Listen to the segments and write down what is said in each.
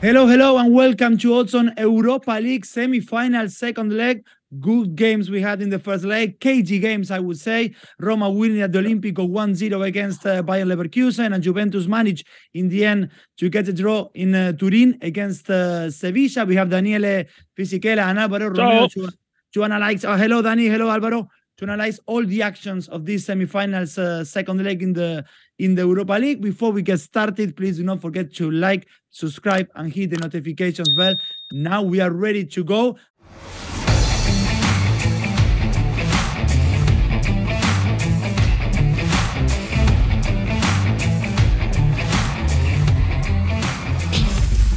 Hello, hello, and welcome to 𝐬𝐭𝐚𝐲 Europa League semi-final second leg. Good games we had in the first leg. cagey games, I would say. Roma winning at the Olimpico 1-0 against Bayern Leverkusen, and Juventus managed in the end to get a draw in Turin against Sevilla. We have Daniele Fisichella and Alvaro Romeo to analyze. Hello, Dani. Hello, Alvaro. To analyze all the actions of this semi-finals second leg in the Europa League. Before we get started, please do not forget to like, subscribe, and hit the notifications bell. Now we are ready to go.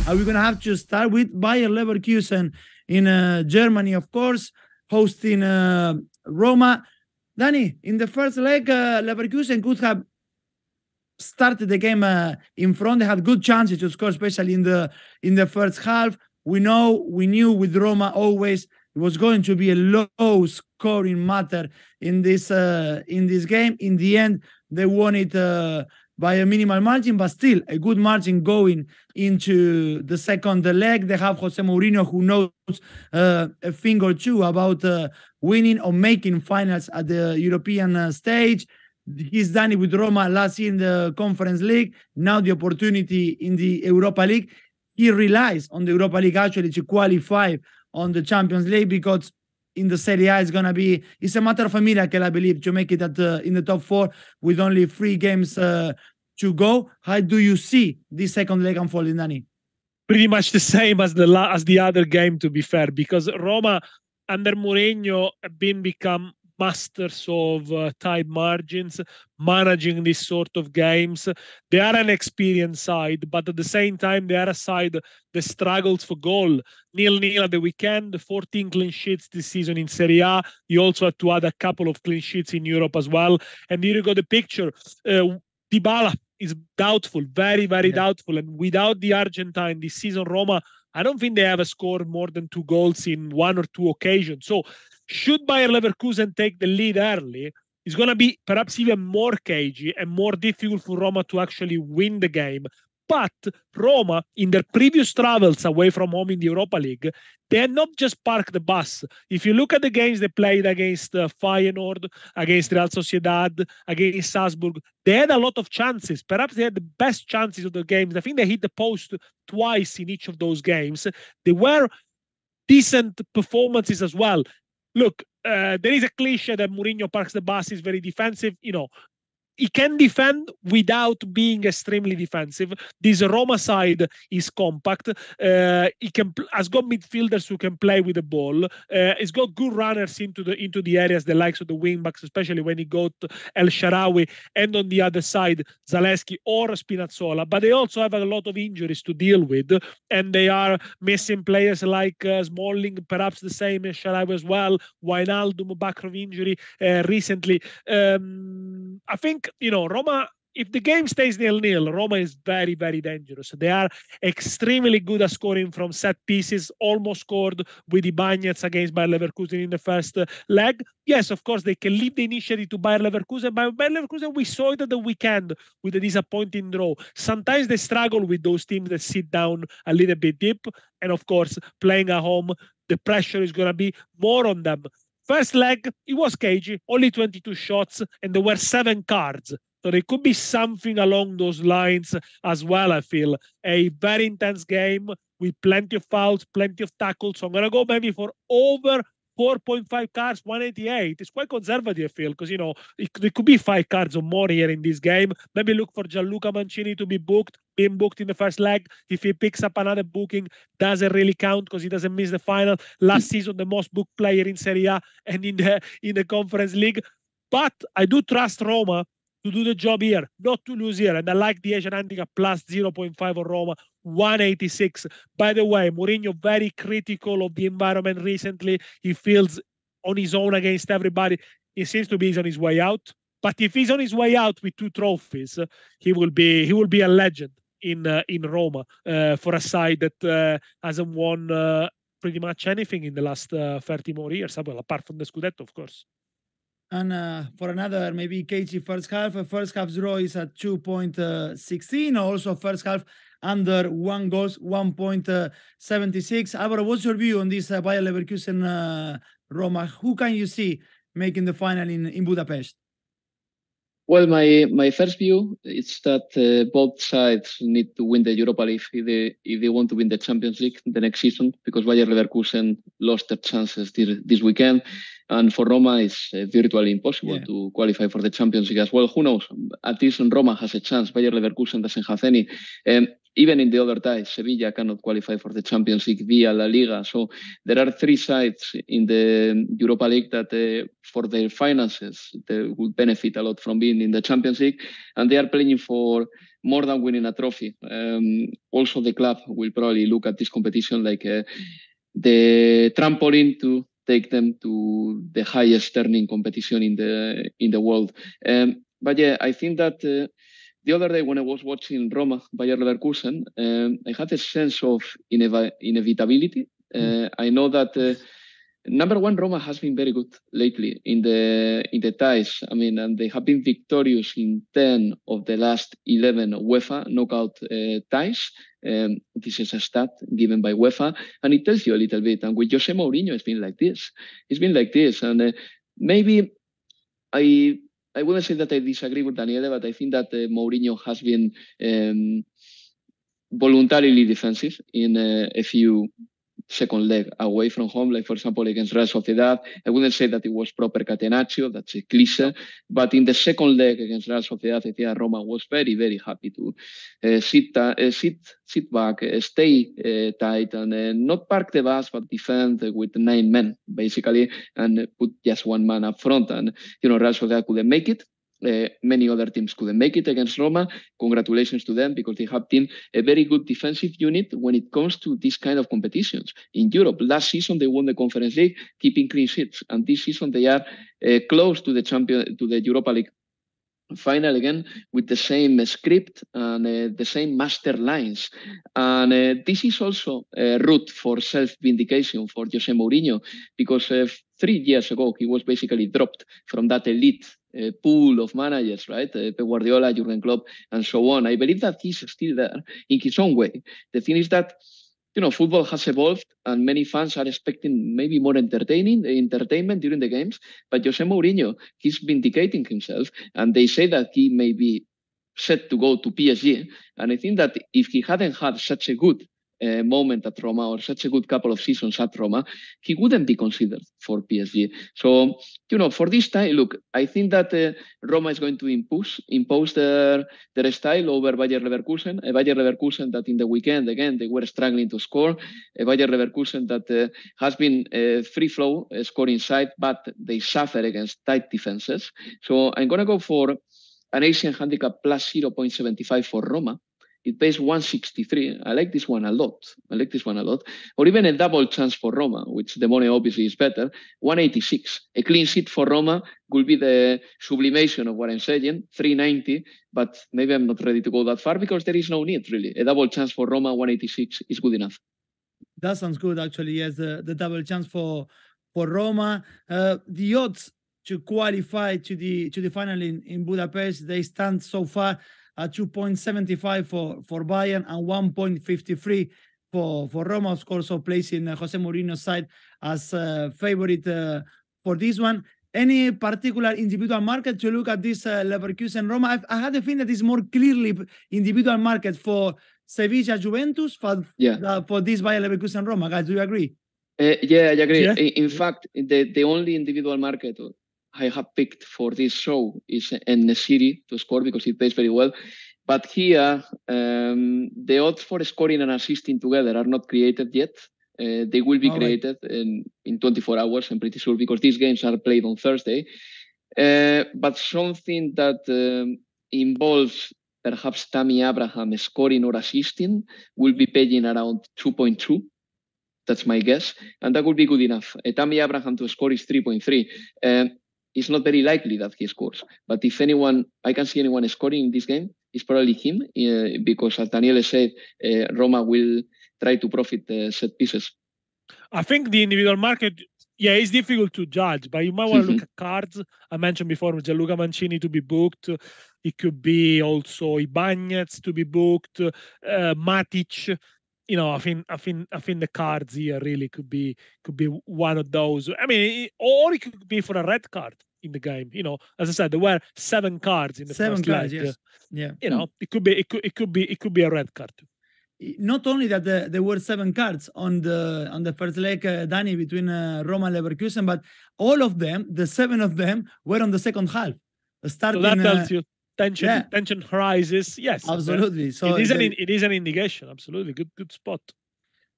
We're going to have to start with Bayer Leverkusen in Germany, of course, hosting Roma. Dani, in the first leg, Leverkusen could have started the game in front. They had good chances to score, especially in the first half. We knew with Roma always it was going to be a low scoring matter in this game. In the end, they won it by a minimal margin, but still a good margin going into the second leg. They have Jose Mourinho, who knows a thing or two about winning or making finals at the European stage. He's done it with Roma last year in the Conference League. Now the opportunity in the Europa League. He relies on the Europa League actually to qualify on the Champions League, because in the Serie A it's a matter of a miracle, I believe, to make it in the top four with only 3 games to go. How do you see this second leg unfolding, Dani? Pretty much the same as the other game, to be fair, because Roma under Mourinho have become masters of tight margins, managing this sort of games. They are an experienced side, but at the same time, they are a side that struggles for goal. 0-0 at the weekend, 14 clean sheets this season in Serie A. You also have to add a couple of clean sheets in Europe as well. And here you got the picture. Dybala is doubtful, very, very doubtful. And without the Argentine this season, Roma, I don't think they ever scored more than 2 goals in 1 or 2 occasions. So should Bayer Leverkusen take the lead early, it's going to be perhaps even more cagey and more difficult for Roma to actually win the game. But Roma, in their previous travels away from home in the Europa League, they had not just parked the bus. If you look at the games they played against Feyenoord, against Real Sociedad, against Salzburg, they had a lot of chances. Perhaps they had the best chances of the games. I think they hit the post twice in each of those games. They were decent performances as well. Look, there is a cliche that Mourinho parks the bus, is very defensive. You know, he can defend without being extremely defensive. This Roma side is compact. He has got midfielders who can play with the ball. He's got good runners into the areas, the likes of the wing backs, especially when he got El Shaarawy, and on the other side Zalewski or Spinazzola. But they also have a lot of injuries to deal with, and they are missing players like Smalling, perhaps the same as Shaarawy as well. Wijnaldum back from injury recently. I think, Roma, if the game stays 0-0, Roma is very, very dangerous. They are extremely good at scoring from set pieces, almost scored with Ibañez against Bayer Leverkusen in the first leg. Yes, of course, they can leave the initiative to Bayer Leverkusen. But Bayer Leverkusen, we saw it at the weekend with a disappointing draw. Sometimes they struggle with those teams that sit down a little bit deep. And of course, playing at home, the pressure is going to be more on them. First leg, it was cagey, only 22 shots, and there were 7 cards. So there could be something along those lines as well, I feel. A very intense game with plenty of fouls, plenty of tackles. So I'm going to go maybe for over 4.5 cards, 188. It's quite conservative, I feel, because, there could be 5 cards or more here in this game. Maybe look for Gianluca Mancini to be being booked in the first leg. If he picks up another booking, doesn't really count because he doesn't miss the final. Last season, the most booked player in Serie A and in the Conference League. But I do trust Roma to do the job here, not to lose here. And I like the Asian handicap plus 0.5 on Roma, 186. By the way, Mourinho very critical of the environment recently. He feels on his own against everybody. He seems to be on his way out. But if he's on his way out with 2 trophies, he will be a legend in Roma for a side that hasn't won pretty much anything in the last 30 more years, well, apart from the Scudetto, of course. And for another maybe cagey first half draw is at 2.16. Also first half under 1 goals, 1.76. Alvaro, what's your view on this Bayer Leverkusen Roma? Who can you see making the final in Budapest? Well, my first view is that both sides need to win the Europa League if they want to win the Champions League the next season, because Bayer Leverkusen lost their chances this weekend, and for Roma it's virtually impossible to qualify for the Champions League as well. Who knows? At least Roma has a chance. Bayer Leverkusen doesn't have any. Even in the other ties, Sevilla cannot qualify for the Champions League via La Liga. So there are 3 sides in the Europa League that for their finances, they would benefit a lot from being in the Champions League. And they are playing for more than winning a trophy. Also, the club will probably look at this competition like the trampoline to take them to the highest earning competition in the world. But yeah, I think that the other day when I was watching Roma, Bayer Leverkusen, I had a sense of inevitability. I know that number one, Roma has been very good lately in the ties. I mean, and they have been victorious in 10 of the last 11 UEFA knockout ties. This is a stat given by UEFA, and it tells you a little bit. And with Jose Mourinho, it's been like this. It's been like this, and maybe I wouldn't say that I disagree with Daniele, but I think that Mourinho has been voluntarily defensive in a few second leg away from home, like for example against Real Sociedad. I wouldn't say that it was proper catenaccio, that's a cliche, but in the second leg against Real Sociedad, I think Roma was very, very happy to sit back, stay tight, and not park the bus, but defend with 9 men, basically, and put just 1 man up front. And, Real Sociedad couldn't make it. Many other teams couldn't make it against Roma. Congratulations to them, because they have been a very good defensive unit when it comes to these kind of competitions. In Europe, last season they won the Conference League, keeping clean sheets, and this season they are close to the Europa League final again, with the same script and the same master lines. And this is also a route for self-vindication for Jose Mourinho, because 3 years ago he was basically dropped from that elite pool of managers, right? Pep Guardiola, Jurgen Klopp, and so on. I believe that he's still there in his own way. The thing is that football has evolved, and many fans are expecting maybe more entertainment during the games. But Jose Mourinho, he's vindicating himself, and they say that he may be set to go to PSG. And I think that if he hadn't had such a good moment at Roma, or such a good couple of seasons at Roma, he wouldn't be considered for PSG. So, for this time, look, I think that Roma is going to impose their style over Bayer Leverkusen. A Bayer Leverkusen that in the weekend, again, they were struggling to score. A Bayer Leverkusen that has been free flow, scoring side, but they suffer against tight defenses. So I'm going to go for an Asian handicap plus 0.75 for Roma. It pays 163. I like this one a lot. Or even a double chance for Roma, which the money obviously is better. 186. A clean sheet for Roma will be the sublimation of what I'm saying. 390. But maybe I'm not ready to go that far, because there is no need, really. A double chance for Roma, 186, is good enough. That sounds good, actually. Yes, the double chance for Roma. The odds to qualify to the final in Budapest, they stand so far at 2.75 for Bayern and 1.53 for Roma, of course, so placing Jose Mourinho's side as favorite for this one. Any particular individual market to look at this Leverkusen Roma? I had a feeling that it's more clearly individual market for Sevilla Juventus for this Bayer Leverkusen Roma. Guys, do you agree? Yeah, I agree. Yeah? In fact, the only individual market I have picked for this show is En-Nesyri to score, because it plays very well. But here, the odds for scoring and assisting together are not created yet. They will be created in 24 hours, I'm pretty sure, because these games are played on Thursday. But something that involves perhaps Tammy Abraham scoring or assisting will be paying around 2.2. That's my guess. And that would be good enough. Tammy Abraham to score is 3.3. It's not very likely that he scores. But if I can see anyone scoring in this game, it's probably him, because as Daniele said, Roma will try to profit set pieces. I think the individual market, it's difficult to judge, but you might want to look at cards. I mentioned before Gianluca Mancini to be booked. It could be also 𝐜𝐵ANYET's to be booked, Matic. You know, I think the cards here really could be one of those. I mean, or it could be for a red card in the game. You know, as I said, there were 7 cards in the first leg. Yes. Yeah. You know, it could be a red card too. Not only that there were 7 cards on the first leg, Dani, between Roma and Leverkusen, but all of them, the 7 of them, were on the second half. Starting, so that tells you tension rises. Yes, absolutely. So it is an indication. Absolutely, good spot.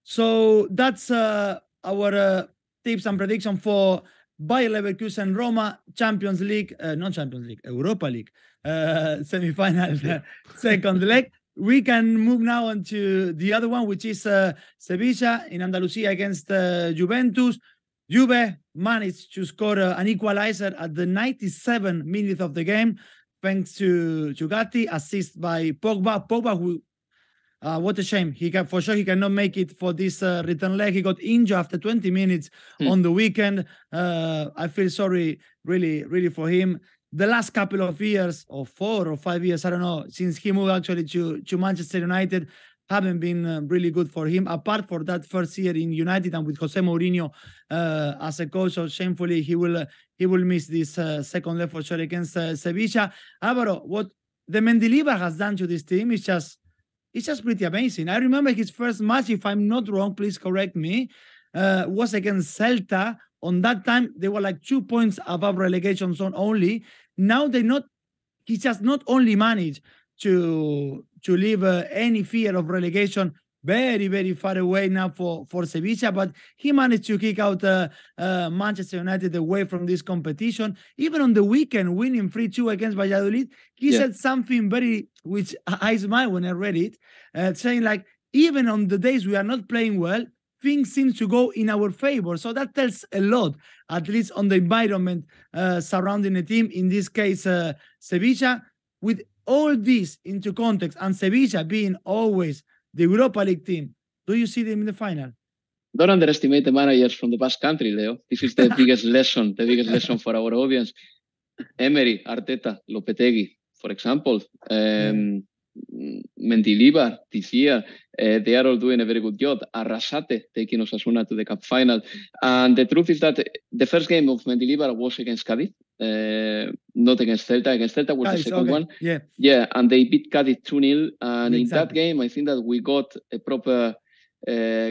So that's our tips and prediction for Bayer Leverkusen Roma Champions League, not Champions League, Europa League semi-final, second leg. We can move now on to the other one, which is Sevilla in Andalusia against Juventus. Juve managed to score an equalizer at the 97th minute of the game, thanks to Gatti, assist by Pogba. Pogba, who, what a shame. He cannot make it for this return leg. He got injured after 20 minutes on the weekend. I feel sorry, really for him. The last couple of years, or 4 or 5 years, I don't know, since he moved actually to Manchester United, haven't been really good for him, apart for that first year in United and with Jose Mourinho as a coach. So shamefully, he will miss this second leg for sure against Sevilla. Alvaro, what the Mendilibar has done to this team is just pretty amazing. I remember his first match, if I'm not wrong, please correct me, was against Celta. On that time, they were like 2 points above relegation zone only. Now he just not only managed to leave any fear of relegation very far away now for Sevilla, but he managed to kick out Manchester United away from this competition. Even on the weekend, winning 3-2 against Valladolid, he said something which I smiled when I read it, saying like, even on the days we are not playing well, things seem to go in our favor. So that tells a lot, at least on the environment surrounding the team, in this case, Sevilla. With all this into context, and Sevilla being always the Europa League team, do you see them in the final? Don't underestimate the managers from the Basque Country, Leo. This is the biggest lesson, for our audience. Emery, Arteta, Lopetegui, for example, Mendilibar this year, they are all doing a very good job. Arrasate taking Osasuna to the cup final. And the truth is that the first game of Mendilibar was against Cádiz, not against Celta. Against Celta was the second one. Yeah, and they beat Cádiz 2-0. And in that game, I think that we got a proper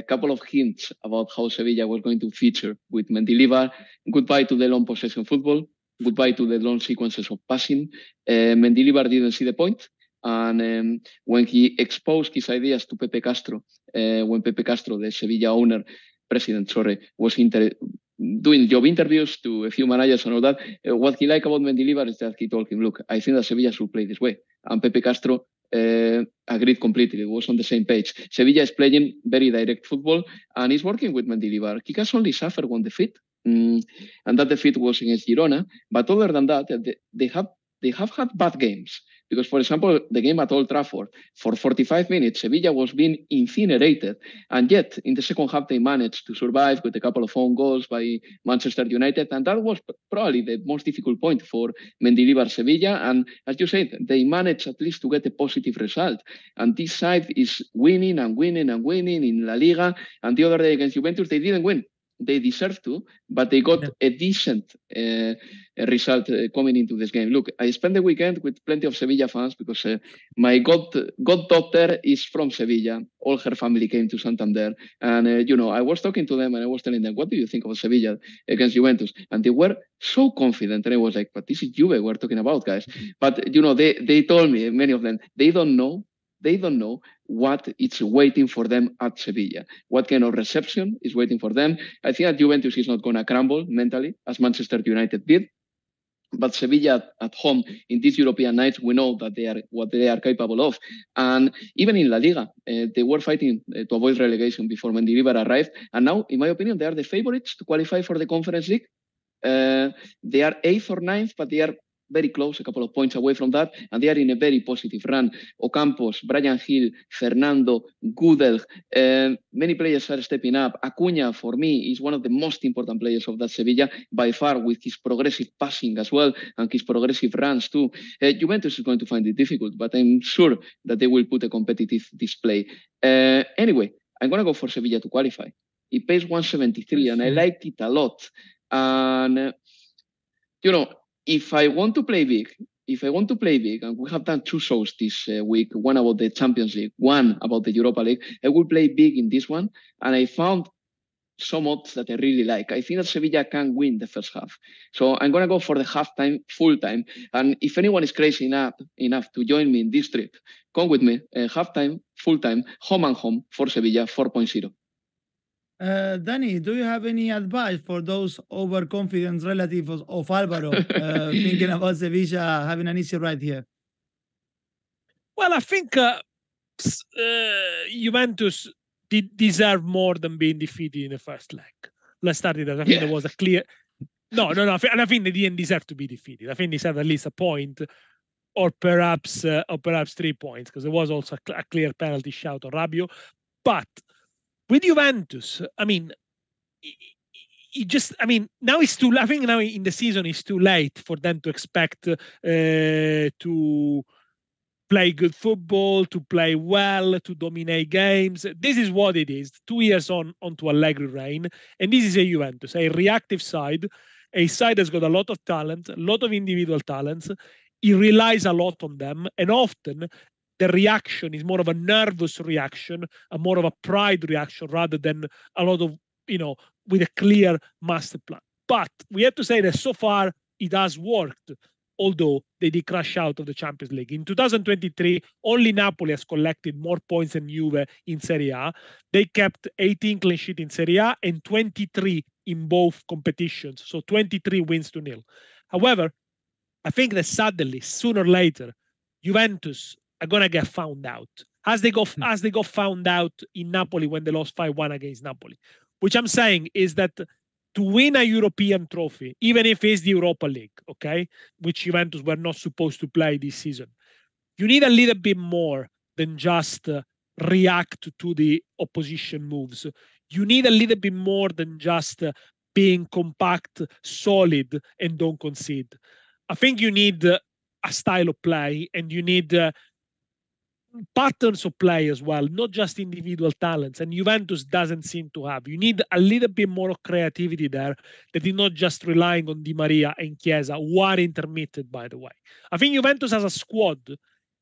couple of hints about how Sevilla was going to feature with Mendilibar. Goodbye to the long possession football. Goodbye to the long sequences of passing. Mendilibar didn't see the point. And when he exposed his ideas to Pepe Castro, when Pepe Castro, the Sevilla president, was doing job interviews to a few managers and all that, what he liked about Mendilibar is that he told him, look, I think that Sevilla should play this way. And Pepe Castro agreed completely. It was on the same page. Sevilla is playing very direct football and is working with Mendilibar. He has only suffered one defeat, and that defeat was against Girona. But other than that, they have had bad games. Because, for example, the game at Old Trafford, for 45 minutes, Sevilla was being incinerated. And yet, in the second half, they managed to survive with a couple of own goals by Manchester United. And that was probably the most difficult point for Mendilibar Sevilla. And as you said, they managed at least to get a positive result. And this side is winning and winning and winning in La Liga. And the other day against Juventus, they didn't win. They deserved to, but they got a decent result coming into this game. Look, I spent the weekend with plenty of Sevilla fans because my goddaughter is from Sevilla. All her family came to Santander. And, I was talking to them and I was telling them, what do you think of Sevilla against Juventus? And they were so confident. And I was like, but this is Juve we're talking about, guys. But, they told me, many of them, they don't know what is waiting for them at Sevilla. What kind of reception is waiting for them? I think that Juventus is not going to crumble mentally, as Manchester United did. But Sevilla at home in these European nights, we know that they are what they are capable of. And even in La Liga, they were fighting to avoid relegation before Mendilibar arrived. And now, in my opinion, they are the favorites to qualify for the Conference League. They are 8th or 9th, but they are very close, a couple of points away from that, and they are in a very positive run. Ocampos, Bryan Gil, Fernando, 𝐜𝐭𝐚𝐲, many players are stepping up. 𝐿𝐭𝐴𝐽a, for me, is one of the most important players of that Sevilla, by far, with his progressive passing as well, and his progressive runs too. Juventus is going to find it difficult, but I'm sure that they will put a competitive display. Anyway, I'm going to go for Sevilla to qualify. It pays 173, and I like it a lot. And, if I want to play big, and we have done 2 shows this week, one about the Champions League, one about the Europa League, I will play big in this one. And I found some odds that I really like. I think that Sevilla can win the first half. So I'm going to go for the halftime, full time. And if anyone is crazy enough to join me in this trip, come with me. Halftime, full time, home and home for Sevilla 4.0. Dani, do you have any advice for those overconfident relatives of Alvaro thinking about Sevilla having an easy ride here? Well, I think Juventus deserve more than being defeated in the first leg. Let's start with that. I think there was a clear... No. And I think they didn't deserve to be defeated. I think they deserve at least a point, or perhaps 3 points, because there was also a clear penalty shout on Rabiot. But with Juventus, I mean, now it's too. I think now in the season it's too late for them to expect to play good football, to play well, to dominate games. This is what it is. 2 years onto Allegri reign, and this is a Juventus, a reactive side, a side that's got a lot of talent, a lot of individual talents. He relies a lot on them, and often the reaction is more of a nervous reaction, a more of a pride reaction, rather than a lot of, with a clear master plan. But we have to say that so far it has worked, although they did crash out of the Champions League. In 2023, only Napoli has collected more points than Juve in Serie A. They kept 18 clean sheets in Serie A and 23 in both competitions, so 23 wins to 0. However, I think that suddenly, sooner or later, Juventus are going to get found out, as they got found out in Napoli when they lost 5-1 against Napoli. Which I'm saying is that to win a European trophy, even if it's the Europa League, okay, which Juventus were not supposed to play this season, you need a little bit more than just react to the opposition moves. You need a little bit more than just being compact, solid, and don't concede. I think you need a style of play, and you need patterns of play as well, not just individual talents, and Juventus doesn't seem to have. You need a little bit more of creativity there, that is not just relying on Di Maria and Chiesa, who are intermittent, by the way. I think Juventus as a squad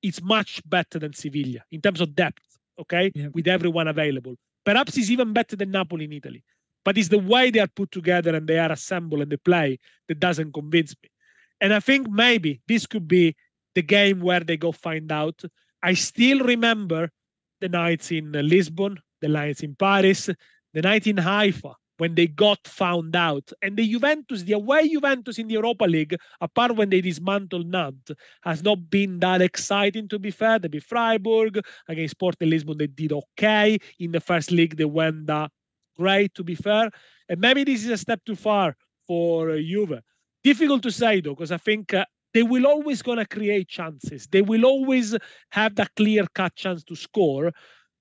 is much better than Sevilla in terms of depth, okay, with everyone available. Perhaps it's even better than Napoli in Italy, but it's the way they are put together and they are assembled and they play that doesn't convince me. And I think maybe this could be the game where they go find out. I still remember the nights in Lisbon, the nights in Paris, the night in Haifa, when they got found out. And the away Juventus in the Europa League, apart when they dismantled Nantes, has not been that exciting, to be fair. They beat Freiburg. Against Sporting Lisbon, they did okay. In the first league, they went great, to be fair. And maybe this is a step too far for Juve. Difficult to say, though, because I think they will always going to create chances. They will always have that clear-cut chance to score.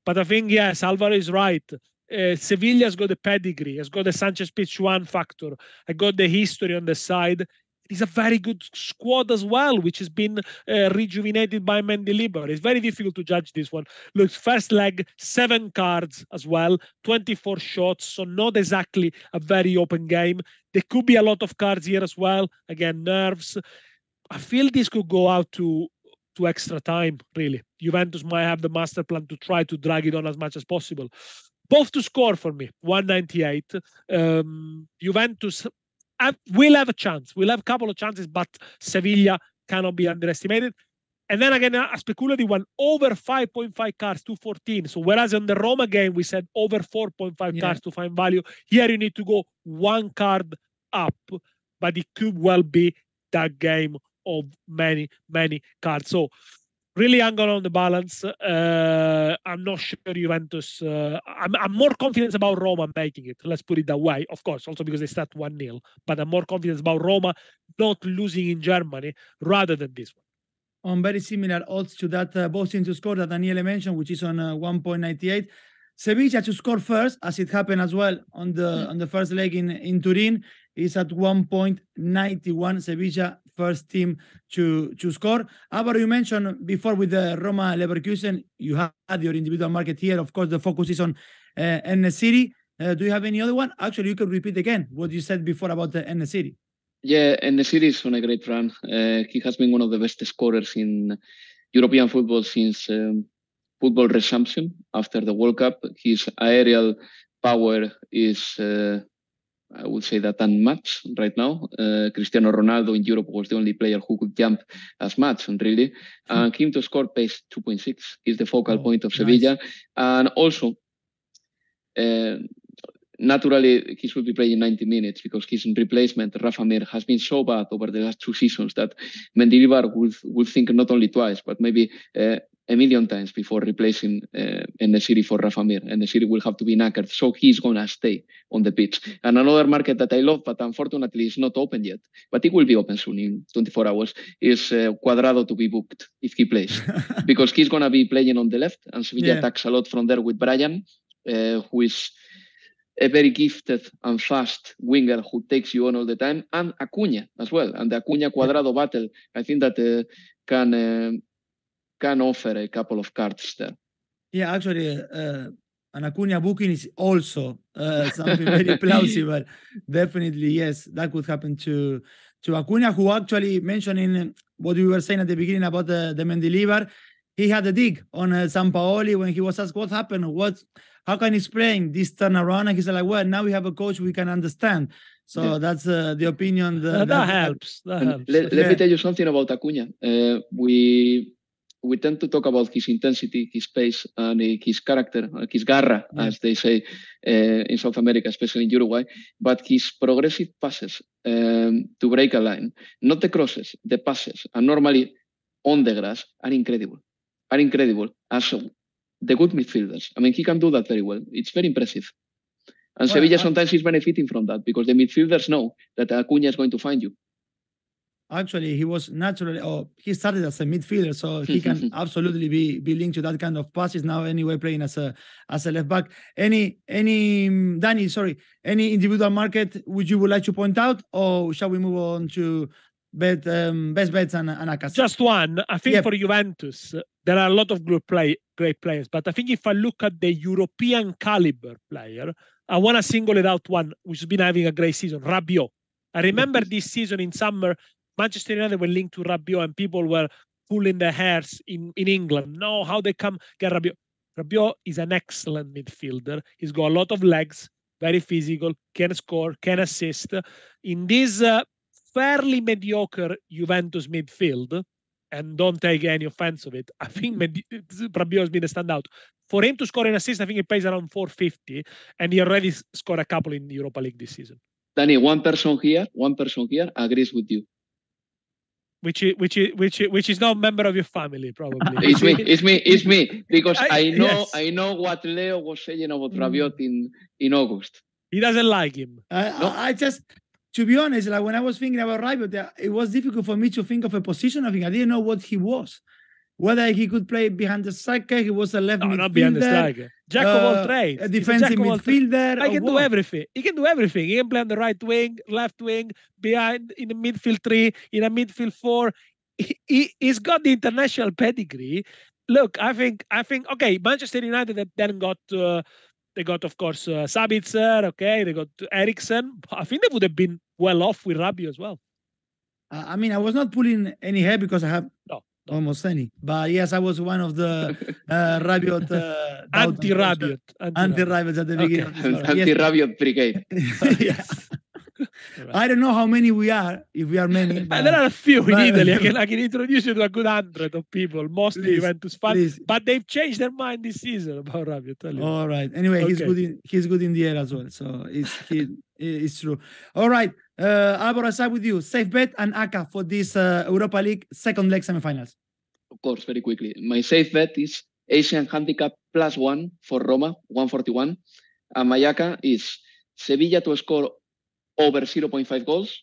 But I think, yes, Alvaro is right. Sevilla's got the pedigree, has got the Sanchez-Pizjuan factor. I got the history on the side. It's a very good squad as well, which has been rejuvenated by Mendilibar. It's very difficult to judge this one. Look, first leg, 7 cards as well, 24 shots, so not exactly a very open game. There could be a lot of cards here as well. Again, nerves. I feel this could go out to extra time, really. Juventus might have the master plan to try to drag it on as much as possible. Both to score for me, 198. Juventus will have a chance. We'll have a couple of chances, but Sevilla cannot be underestimated. And then again, a speculative one, over 5.5 cards, 214. So whereas on the Roma game, we said over 4.5 cards to find value, here you need to go 1 card up, but it could well be that game of many cards. So really angle on the balance. I'm not sure Juventus. I'm more confident about Roma making it. Let's put it that way. Of course, also because they start 1-0. But I'm more confident about Roma not losing in Germany rather than this one. On very similar odds to that, both teams to score that Daniele mentioned, which is on 1.98. Sevilla to score first, as it happened as well on the first leg in Turin, is at 1.91. Sevilla first team to score. Alvaro, you mentioned before with the Roma Leverkusen, you had your individual market here. Of course, the focus is on 𝐬𝐻. Do you have any other one? Actually, you could repeat again what you said before about the 𝐬𝐻. Yeah, 𝐬𝐻 is on a great run. He has been one of the best scorers in European football since football resumption after the World Cup. His aerial power is, I would say, that unmatched right now. Cristiano Ronaldo in Europe was the only player who could jump as much, really. And him to score pace 2.6 is the focal point of Sevilla. Nice. And also, naturally, he should be playing 90 minutes because his replacement, Rafa Mir, has been so bad over the last 2 seasons that Mendilibar will think not only twice, but maybe a million times before replacing 𝐬𝐻 for Rafa Mir. 𝐬𝐻 will have to be knackered, so he's going to stay on the pitch. And another market that I love, but unfortunately is not open yet, but it will be open soon in 24 hours, is Cuadrado to be booked if he plays. Because he's going to be playing on the left, and Sevilla attacks a lot from there with Brian, who is a very gifted and fast winger who takes you on all the time, and 𝐿𝐴𝐴 as well. And the 𝐴CCA-Cuadrado battle, I think that can offer a couple of cards there. Yeah, actually, an 𝐴CCA booking is also something very plausible. Definitely, yes, that could happen to 𝐴CCA, who actually mentioned in what we were saying at the beginning about the Mendilibar. He had a dig on Sampaoli when he was asked what happened, how can he explain this turnaround? And he said, like, well, now we have a coach we can understand. So that's the opinion. That helps. That helps. Let me tell you something about 𝐴CCA. We tend to talk about his intensity, his pace, and his character, his garra, as they say in South America, especially in Uruguay. But his progressive passes to break a line, not the crosses, the passes, and normally on the grass, are incredible. As the good midfielders. I mean, he can do that very well. It's very impressive. And Sevilla sometimes is benefiting from that because the midfielders know that 𝐴CCA is going to find you. Actually, he was naturally, he started as a midfielder, so he can absolutely be linked to that kind of passes now. Anyway, playing as a left back. Any individual market would like to point out, or shall we move on to best bets and ACCA? Just one. I think for Juventus, there are a lot of great players, but I think if I look at the European caliber player, I want to single it out one which has been having a great season, Rabiot. I remember this season in summer, Manchester United were linked to Rabiot and people were pulling their hairs in England. No, how they come get Rabiot. Rabiot is an excellent midfielder. He's got a lot of legs, very physical, can score, can assist. In this fairly mediocre Juventus midfield, and don't take any offense of it, I think Rabiot has been a standout. For him to score an assist, I think he pays around 450, and he already scored a couple in the Europa League this season. Dani, one person here agrees with you. Which is not a member of your family, probably. It's me, because I know yes. I know what Leo was saying about Rabiot in August. He doesn't like him. I just, to be honest, like when I was thinking about Rabiot, it was difficult for me to think of a position of him. I didn't know what he was. Whether he could play behind the striker, he was a left midfielder. Not behind the striker. Jack of all trades. A defensive midfielder. He can do everything. He can do everything. He can play on the right wing, left wing, behind, in the midfield 3, in a midfield 4. He's got the international pedigree. Look, I think. Okay, Manchester United then got. They got, of course, Sabitzer. Okay, they got Eriksen. I think they would have been well off with Rabiot as well. I mean, I was not pulling any hair because I have. No. Almost any, but yes, I was one of the Rabiot anti-Rabiot at the beginning. Anti-Rabiot brigade. Yes. I don't know how many we are, if we are many. But there are a few in Italy. I can introduce you to a good 100 of people, mostly Juventus fans. But they've changed their mind this season about Rabiot. All right. Anyway, okay. He's good in the air as well. So it's true. All right. Alvaro, I start with you. Safe bet and ACCA for this Europa League second leg semifinals. course, very quickly. My safe bet is Asian handicap +1 for Roma, 141. And my ACCA is Sevilla to score over 0.5 goals,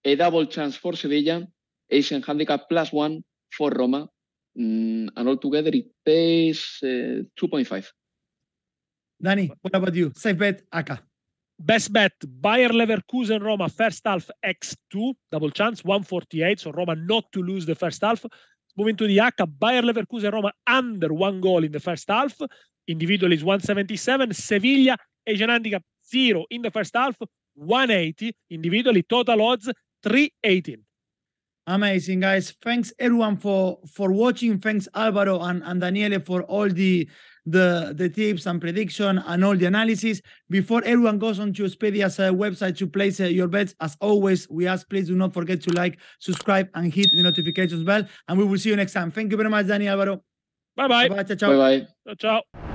a double chance for Sevilla, Asian handicap +1 for Roma, and altogether it pays 2.5. Dani, what about you? Safe bet, ACCA. Best bet, Bayer Leverkusen Roma first half X2, double chance, 148. So Roma not to lose the first half. Moving to the ACCA, Bayer Leverkusen Roma under 1 goal in the first half. Individual is 177. Sevilla, Asian handicap 0 in the first half, 180. Individually, total odds 318. Amazing, guys. Thanks everyone for watching. Thanks Alvaro and Daniele for all the tips and prediction and all the analysis. Before everyone goes on to Expedia's website to place your bets, as always, we ask, please do not forget to like, subscribe, and hit the notifications bell. And we will see you next time. Thank you very much, Dani, Alvaro. Bye-bye. Bye-bye. Ciao, ciao. Bye-bye. Ciao.